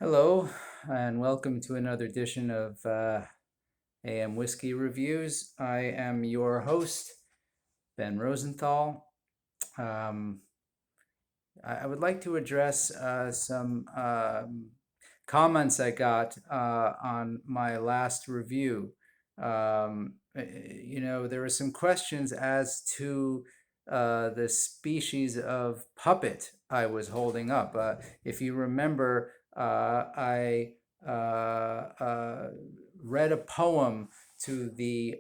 Hello, and welcome to another edition of AM Whiskey Reviews. I am your host, Ben Rosenthal. Um, I would like to address some comments I got on my last review. There were some questions as to the species of puppet I was holding up. If you remember, I read a poem to the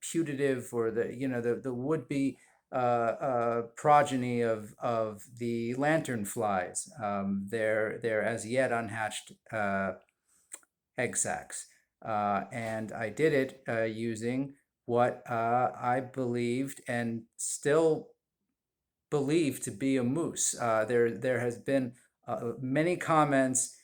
putative or the would-be progeny of the lanternflies. They're as yet unhatched egg sacs, and I did it using what I believed and still believed to be a moose. There has been many comments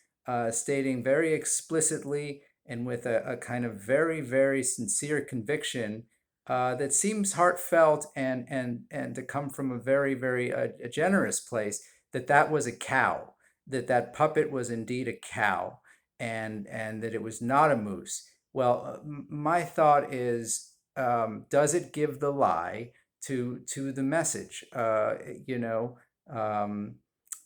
stating very explicitly and with a kind of very sincere conviction that seems heartfelt and to come from a very a generous place that that was a cow, that that puppet was indeed a cow, and that it was not a moose. Well, my thought is, does it give the lie to the message? Um,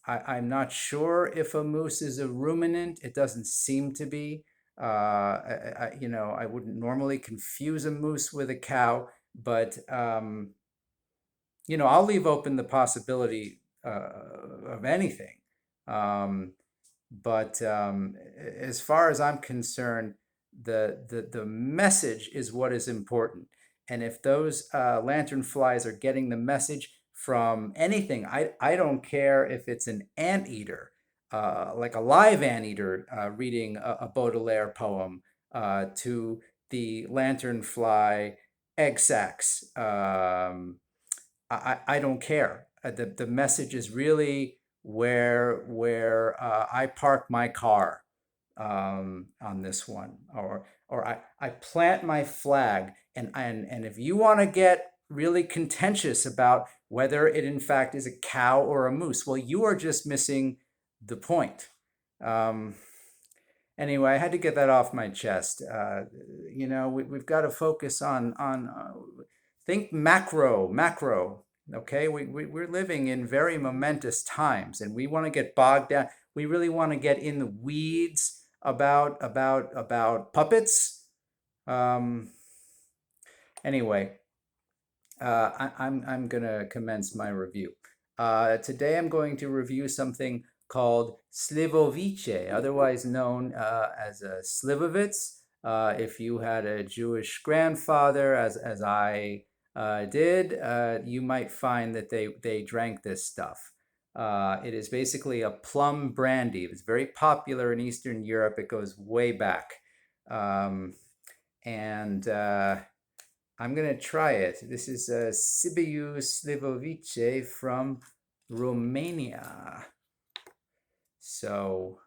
I'm not sure if a moose is a ruminant. It doesn't seem to be. I wouldn't normally confuse a moose with a cow, but I'll leave open the possibility of anything. Um, but as far as I'm concerned, the message is what is important. And if those lanternflies are getting the message from anything, I don't care if it's an anteater, like a live anteater reading a Baudelaire poem to the lanternfly egg sacs. I don't care. The message is really where I park my car on this one, or I plant my flag, and if you want to get really contentious about whether it in fact is a cow or a moose, well, you are just missing the point. Um, anyway, I had to get that off my chest. We've got to focus on think macro. Okay, we're living in very momentous times, and we want to get bogged down. We really want to get in the weeds about puppets. Um, anyway, I'm gonna commence my review. Today I'm going to review something called Slivovice, otherwise known as a Slivovice. If you had a Jewish grandfather, as I did, you might find that they drank this stuff. It is basically a plum brandy. It's very popular in Eastern Europe. It goes way back. Um, and I'm going to try it. This is Sibiu Slivovice from Romania. So,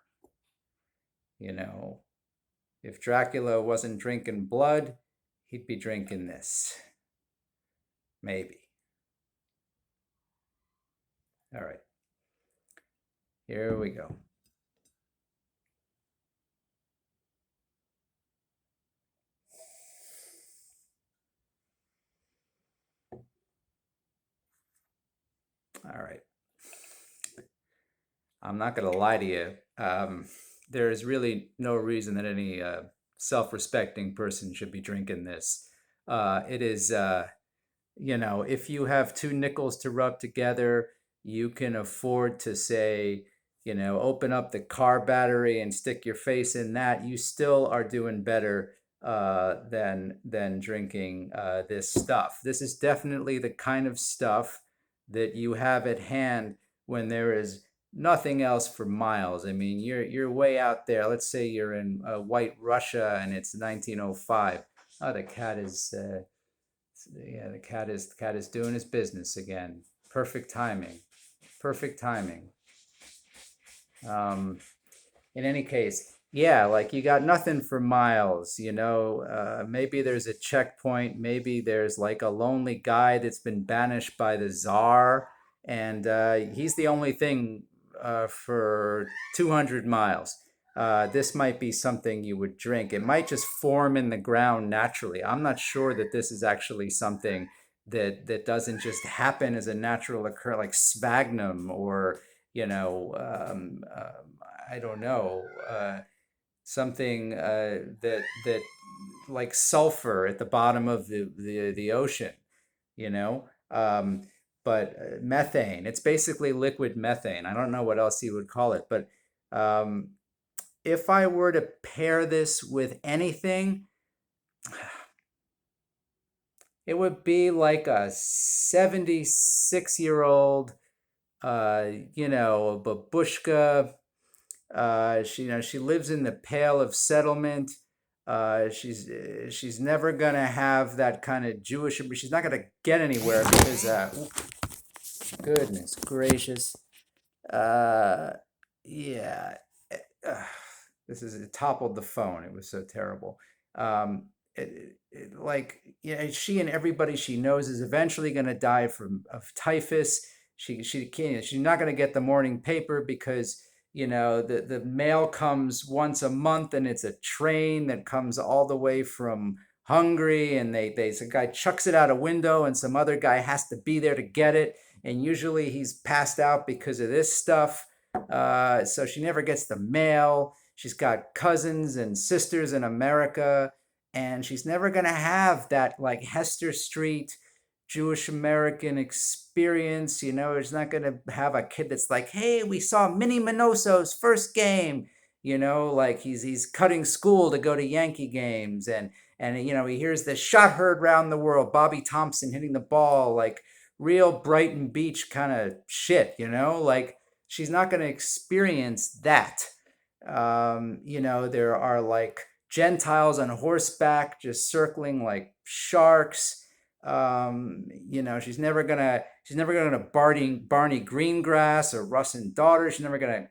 you know, if Dracula wasn't drinking blood, he'd be drinking this. Maybe. All right, here we go. All right. I'm not going to lie to you. There is really no reason that any self-respecting person should be drinking this. It is if you have two nickels to rub together, you can afford to say, open up the car battery and stick your face in that. You still are doing better than drinking this stuff. This is definitely the kind of stuff that you have at hand when there is nothing else for miles. I mean, you're way out there. Let's say you're in White Russia and it's 1905. Oh, the cat is yeah, the cat is doing his business again. Perfect timing. Perfect timing. Um, in any case, yeah, like you got nothing for miles, maybe there's a checkpoint, maybe there's like a lonely guy that's been banished by the czar, and he's the only thing for 200 miles. This might be something you would drink. It might just form in the ground naturally. I'm not sure that this is actually something that doesn't just happen as a natural occur, like sphagnum or you know, I don't know, something that like sulfur at the bottom of the ocean, you know. But methane, it's basically liquid methane. I don't know what else you would call it, but um, if I were to pair this with anything, it would be like a 76-year-old, babushka. She lives in the Pale of Settlement. She's never gonna have that kind of Jewish. She's not gonna get anywhere because goodness gracious. Uh, yeah. Uh, this is it toppled the phone. It was so terrible. Like she and everybody she knows is eventually going to die from of typhus. She can't. She's not going to get the morning paper because the mail comes once a month and it's a train that comes all the way from Hungary and they some guy chucks it out a window and some other guy has to be there to get it and usually he's passed out because of this stuff. So she never gets the mail. She's got cousins and sisters in America, and she's never going to have that like Hester Street Jewish American experience. She's not going to have a kid that's like, hey, we saw Minnie Minoso's first game. Like he's cutting school to go to Yankee games, and he hears the shot heard round the world, Bobby Thompson hitting the ball, like real Brighton Beach kind of shit. Like she's not going to experience that. There are like Gentiles on horseback just circling like sharks. She's never gonna Barney Greengrass or Russ and Daughter. She's never gonna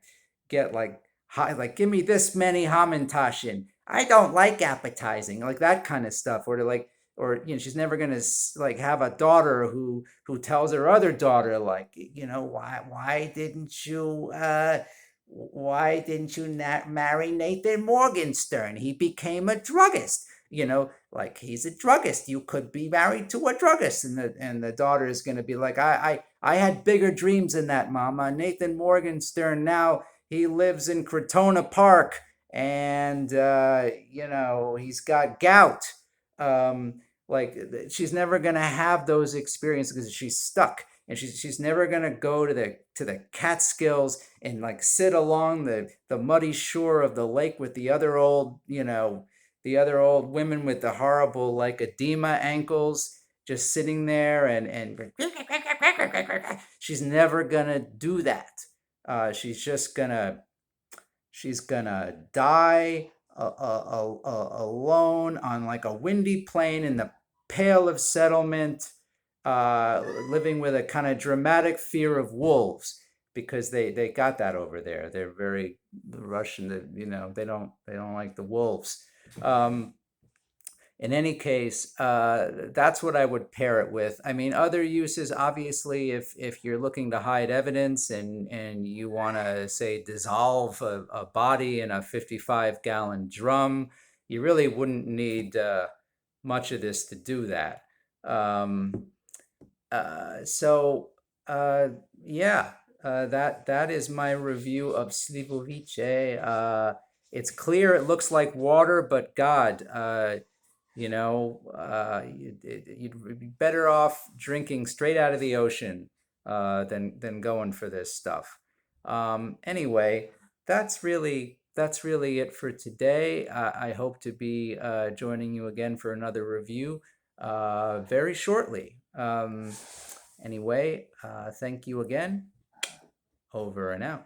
get like high, like give me this many Hamantaschen. I don't like appetizing, like that kind of stuff. She's never gonna like have a daughter who tells her other daughter like, why didn't you not marry Nathan Morgenstern? He became a druggist. Like he's a druggist. You could be married to a druggist, and the daughter is going to be like, I had bigger dreams than that, Mama. Nathan Morgenstern now he lives in Crotona Park, and he's got gout. Like she's never going to have those experiences because she's stuck and she's never gonna go to the Catskills and like sit along the muddy shore of the lake with the other old women with the horrible like edema ankles just sitting there and she's never gonna do that. She's gonna die alone on like a windy plain in the Pale of Settlement, living with a kind of dramatic fear of wolves because they got that over there. They're very the Russian. They don't like the wolves. Um, in any case, that's what I would pair it with. I mean, other uses, obviously, if you're looking to hide evidence and you want to say dissolve a body in a 55-gallon drum, you really wouldn't need much of this to do that. Um, so yeah, that is my review of Slivovice. It's clear, it looks like water, but God, you'd be better off drinking straight out of the ocean than going for this stuff. Anyway, that's really it for today. I hope to be joining you again for another review very shortly. Anyway, thank you again. Over and out.